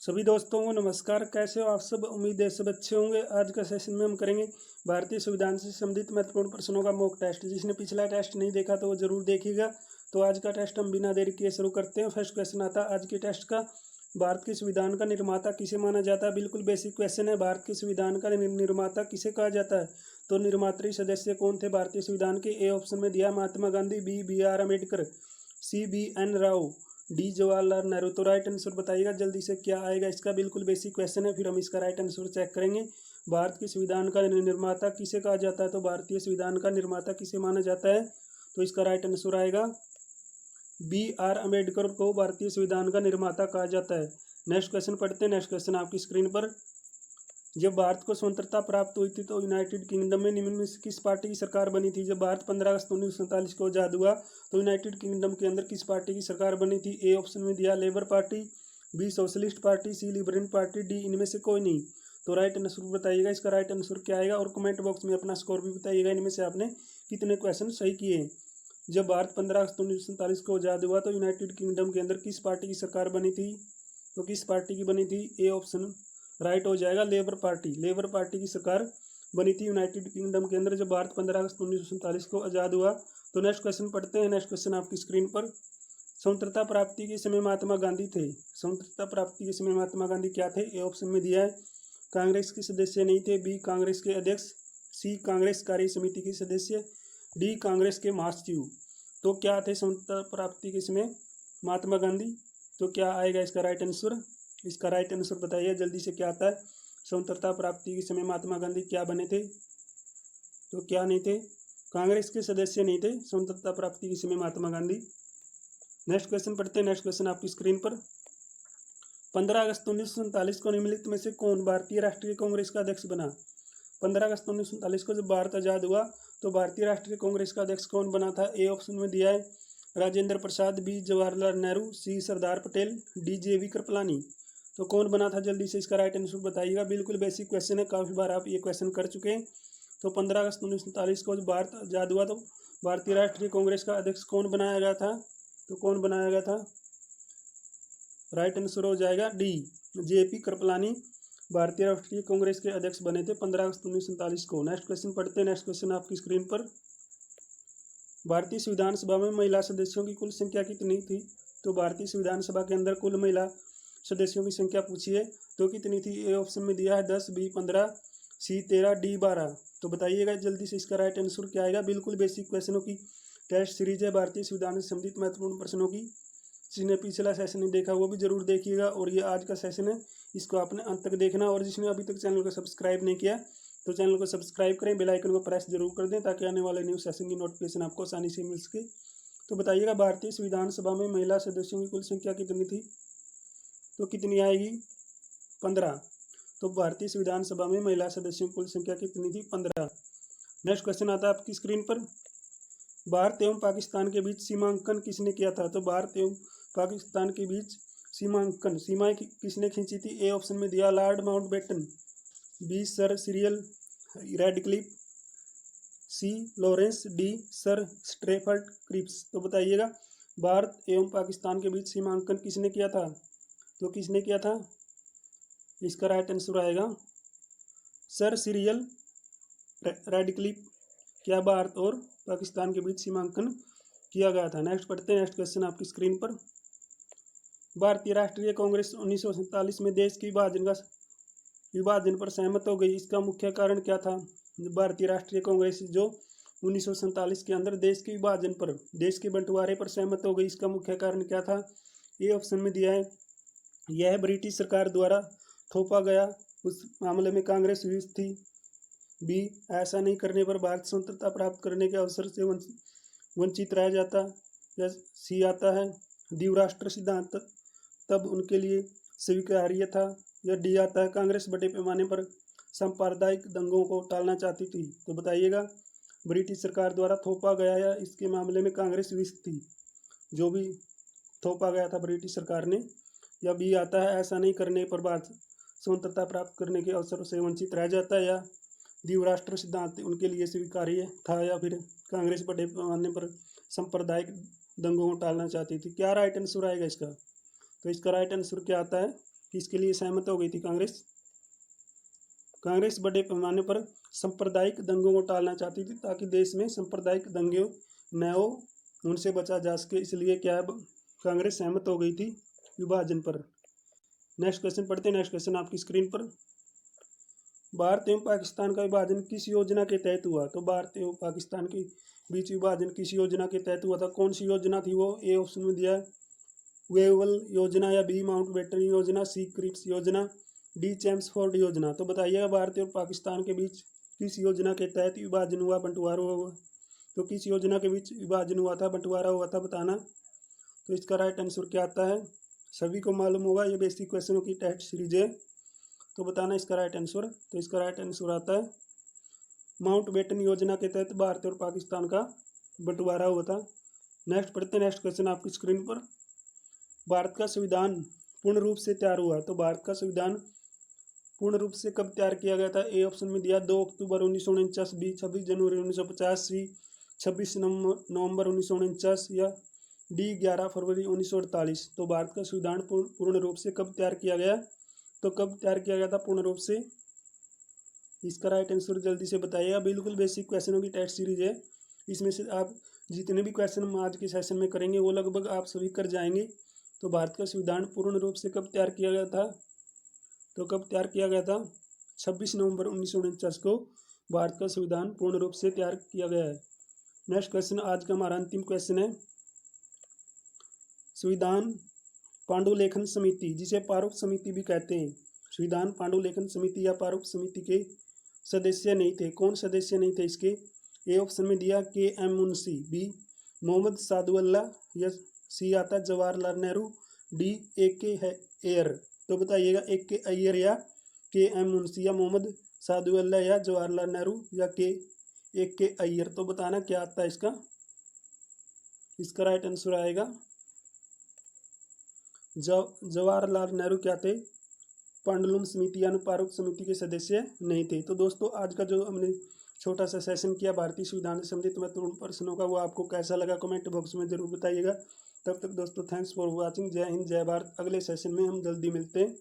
सभी दोस्तों को नमस्कार। कैसे हो आप सब? उम्मीद है सब अच्छे होंगे। आज का सेशन में हम करेंगे भारतीय संविधान से संबंधित महत्वपूर्ण प्रश्नों का मॉक टेस्ट। जिसने पिछला टेस्ट नहीं देखा तो वो जरूर देखिएगा। तो आज का टेस्ट हम बिना देरी किए शुरू करते हैं। फर्स्ट क्वेश्चन आता है आज के टेस्ट का, भारत के संविधान का निर्माता किसे माना जाता है? बिल्कुल बेसिक क्वेश्चन है। भारत के संविधान का निर्माता किसे कहा जाता है? तो निर्मात्री सदस्य कौन थे भारतीय संविधान के? ए ऑप्शन में दिया Mahatma Gandhi, B R Ambedkar, C B N Rao, D Jawaharlal Nehru. तो राइट आंसर बताइएगा जल्दी से क्या आएगा इसका। बिल्कुल बेसिक क्वेश्चन है, फिर हम इसका राइट आंसर चेक करेंगे। भारत के संविधान का निर्माता किसे कहा जाता है? तो भारतीय संविधान का निर्माता किसे माना जाता है? तो इसका राइट आंसर आएगा बी आर अम्बेडकर को भारतीय संविधान का निर्माता कहा जाता है। नेक्स्ट क्वेश्चन पढ़ते हैं। नेक्स्ट क्वेश्चन आपकी स्क्रीन पर, जब भारत को स्वतंत्रता प्राप्त हुई थी तो यूनाइटेड किंगडम में निम्न में से किस पार्टी की सरकार बनी थी? जब भारत 15 अगस्त 1947 को आजाद हुआ तो यूनाइटेड किंगडम के अंदर किस पार्टी की सरकार बनी थी? ए ऑप्शन में दिया labour party, B socialist party, C liberal party, D इनमें से कोई नहीं। तो राइट आंसर बताइएगा इसका राइट आंसर क्या आएगा, और कमेंट बॉक्स में अपना स्कोर भी बताइएगा। इनमें से आपने कितने क्वेश्चन सही किए। जब भारत 15 अगस्त 1947 को आजाद हुआ तो यूनाइटेड किंगडम के अंदर किस पार्टी की सरकार बनी थी? तो किस पार्टी की बनी थी? ए ऑप्शन राइट हो जाएगा लेबर पार्टी। लेबर पार्टी की सरकार बनी थी यूनाइटेड किंगडम के अंदर जब भारत 15 अगस्त 1947 को आजाद हुआ। तो नेक्स्ट क्वेश्चन पढ़ते हैं। नेक्स्ट क्वेश्चन आपकी स्क्रीन पर, स्वतंत्रता प्राप्ति के समय महात्मा गांधी थे। स्वतंत्रता प्राप्ति के समय महात्मा गांधी क्या थे? ए ऑप्शन में दिया है कांग्रेस के सदस्य नहीं थे, बी कांग्रेस के अध्यक्ष, सी कांग्रेस कार्य समिति के सदस्य, डी कांग्रेस के महासचिव। तो क्या थे स्वतंत्रता प्राप्ति के समय महात्मा गांधी? तो क्या आएगा इसका राइट आंसर? इसका राइट आंसर बताइए जल्दी से क्या आता है। स्वतंत्रता प्राप्ति के समय महात्मा गांधी क्या बने थे? तो क्या नहीं थे? कांग्रेस के सदस्य नहीं थे स्वतंत्रता प्राप्ति के समय महात्मा गांधी। नेक्स्ट क्वेश्चन पढ़ते हैं। नेक्स्ट क्वेश्चन आपकी स्क्रीन पर, 15 अगस्त 1947 को निम्नलिखित में से कौन भारतीय राष्ट्रीय कांग्रेस का अध्यक्ष बना? 15 अगस्त 1947 को जब भारत आजाद हुआ तो भारतीय राष्ट्रीय कांग्रेस का अध्यक्ष कौन बना था? ए ऑप्शन में दिया है राजेंद्र प्रसाद, बी जवाहरलाल नेहरू, सी सरदार पटेल, डी जे.बी. कृपलानी। तो कौन बना था? जल्दी से इसका राइट आंसर बताइएगा। बिल्कुल बेसिक क्वेश्चन है, काफ़ी बार आप ये क्वेश्चन कर चुके हैं। तो 15 अगस्त 1947 को जब भारत आजाद हुआ तो भारतीय राष्ट्रीय कांग्रेस का अध्यक्ष कौन बनाया गया था? तो कौन बनाया गया था? राइट आंसर हो जाएगा डी जे.पी. कृपलानी भारतीय राष्ट्रीय कांग्रेस के अध्यक्ष बने थे 15 अगस्त 1947 को। नेक्स्ट क्वेश्चन पढ़ते हैं। नेक्स्ट क्वेश्चन आपकी स्क्रीन पर, भारतीय संविधान सभा में महिला सदस्यों की कुल संख्या कितनी थी? तो भारतीय संविधान सभा के अंदर कुल महिला सदस्यों की संख्या पूछी है तो कितनी थी? ए ऑप्शन में दिया है 10, बी 15, सी 13, डी 12। तो बताइएगा जल्दी से इसका राइट आंसर क्या आएगा। बिल्कुल बेसिक क्वेश्चनों की टेस्ट सीरीज है भारतीय संविधान से संबंधित महत्वपूर्ण प्रश्नों की। जिसने पिछला सेशन नहीं देखा वो भी जरूर देखिएगा, और ये आज का सेशन है, इसको आपने अंत तक देखना। और जिसने अभी तक चैनल को सब्सक्राइब नहीं किया तो चैनल को सब्सक्राइब करें, बेल आइकन को प्रेस जरूर कर दें ताकि आने वाले न्यू सेशन की नोटिफिकेशन आपको आसानी से मिल सके। तो बताइएगा भारतीय संविधान सभा में महिला सदस्यों की कुल संख्या कितनी थी? तो कितनी आएगी? 15। तो भारतीय संविधान सभा में महिला सदस्यों की कुल संख्या कितनी थी? 15। नेक्स्ट क्वेश्चन आता है आपकी स्क्रीन पर, भारत एवं पाकिस्तान के बीच सीमांकन किसने किया था? तो भारत एवं पाकिस्तान के बीच सीमाएं किसने खींची थी? ए ऑप्शन में दिया lord Mountbatten, B sir Cyril Radcliffe, C Lawrence, D sir Stafford Cripps. तो बताइएगा भारत एवं पाकिस्तान के बीच सीमांकन किसने किया था? तो किसने किया था? इसका राइट आंसर आएगा सर सिरिल रैडक्लिफ। क्या भारत और पाकिस्तान के बीच सीमांकन किया गया था। नेक्स्ट पढ़ते हैं। नेक्स्ट क्वेश्चन आपकी स्क्रीन पर, भारतीय राष्ट्रीय कांग्रेस 1947 में देश के विभाजन पर सहमत हो गई। इसका मुख्य कारण क्या था? भारतीय राष्ट्रीय कांग्रेस जो 1947 के अंदर देश के विभाजन पर, देश के बंटवारे पर सहमत हो गई, इसका मुख्य कारण क्या था? ए ऑप्शन में दिया है यह ब्रिटिश सरकार द्वारा थोपा गया उस मामले में कांग्रेस विवश थी, बी ऐसा नहीं करने पर भारत स्वतंत्रता प्राप्त करने के अवसर से वंचित रह जाता, या सी आता है द्विराष्ट्र सिद्धांत तब उनके लिए स्वीकार्य था, या डी आता है कांग्रेस बड़े पैमाने पर सांप्रदायिक दंगों को टालना चाहती थी। तो बताइएगा ब्रिटिश सरकार द्वारा थोपा गया या इसके मामले में कांग्रेस विवश थी, जो भी थोपा गया था ब्रिटिश सरकार ने, या बी आता है ऐसा नहीं करने पर भारत स्वतंत्रता प्राप्त करने के अवसर से वंचित रह जाता है, या द्विराष्ट्र सिद्धांत उनके लिए स्वीकार्य था, या फिर कांग्रेस बड़े पैमाने पर सांप्रदायिक दंगों को टालना चाहती थी। क्या राइट आंसर आएगा इसका? तो इसका राइट आंसर क्या आता है किसके लिए सहमत हो गई थी कांग्रेस? कांग्रेस बड़े पैमाने पर सांप्रदायिक दंगों को टालना चाहती थी ताकि देश में सांप्रदायिक दंगे न हो, उनसे बचा जा सके, इसलिए क्या कांग्रेस सहमत हो गई थी विभाजन पर। नेक्स्ट क्वेश्चन पढ़ते हैं। नेक्स्ट क्वेश्चन आपकी स्क्रीन पर। भारत एवं पाकिस्तान का विभाजन किस योजना के तहत हुआ? तो भारत एवं पाकिस्तान के बीच विभाजन किस योजना के तहत हुआ था? कौन सी योजना थी वो? ए ऑप्शन में दिया है वेवल योजना, या बी माउंटबेटन योजना, सी क्रिप्स योजना, डी चैम्सफोर्ड योजना। तो बताइएगा भारत और पाकिस्तान के बीच किस योजना के तहत विभाजन हुआ, बंटवारा हुआ? तो किस योजना के बीच विभाजन हुआ था, बंटवारा हुआ था, बताना। तो इसका राइट आंसर क्या आता है? सभी को मालूम होगा, ये बेसिक क्वेश्चनों की टेस्ट सीरीज है, तो बताना इसका राइट आंसर। तो इसका राइट आंसर आता है माउंटबेटन योजना के तहत भारत और पाकिस्तान का बंटवारा हुआ था। नेक्स्ट पढ़ते हैं। नेक्स्ट क्वेश्चन आपकी स्क्रीन पर। भारत का संविधान पूर्ण रूप से तैयार हुआ? तो भारत का संविधान पूर्ण रूप से कब तैयार किया गया था? ए ऑप्शन में दिया 2 अक्टूबर 1949, बी 26 जनवरी 1950, सी 26 नवंबर 1949, या डी 11 फरवरी 1948। तो भारत का संविधान पूर्ण रूप से कब तैयार किया गया? तो कब तैयार किया गया था पूर्ण रूप से? इसका राइट आंसर जल्दी से बताइएगा। बिल्कुल बेसिक क्वेश्चनों की टेस्ट सीरीज है, इसमें से आप जितने भी क्वेश्चन हम आज के सेशन में करेंगे वो लगभग आप सभी कर जाएंगे। तो भारत का संविधान पूर्ण रूप से कब तैयार किया गया था? तो कब तैयार किया गया था? 26 नवंबर 1949 को भारत का संविधान पूर्ण रूप से तैयार किया गया है। नेक्स्ट क्वेश्चन आज का हमारा अंतिम क्वेश्चन है। संविधान पांडुलेखन समिति, जिसे प्रारूप समिति भी कहते हैं, संविधान पांडुलेखन समिति या प्रारूप समिति के सदस्य नहीं थे। कौन सदस्य नहीं थे इसके? ए ऑप्शन में दिया के एम मुंशी, बी मोहम्मद सादुल्ला, या सी आता जवाहरलाल नेहरू, डी ए के अय्यर। तो बताइएगा ए के अय्यर या के एम मुंशी, या मोहम्मद सादुल्ला, या जवाहरलाल नेहरू, या ए के अय्यर। तो बताना क्या आता है इसका? इसका राइट आंसर आएगा जवाहरलाल नेहरू क्या थे? पांडुलम समिति या प्रारूप समिति के सदस्य नहीं थे। तो दोस्तों आज का जो हमने छोटा सा सेशन किया भारतीय संविधान से संबंधित महत्वपूर्ण प्रश्नों का, वो आपको कैसा लगा कमेंट बॉक्स में जरूर बताइएगा। तब तक दोस्तों थैंक्स फॉर वॉचिंग। जय हिंद, जय भारत। अगले सेशन में हम जल्दी मिलते हैं।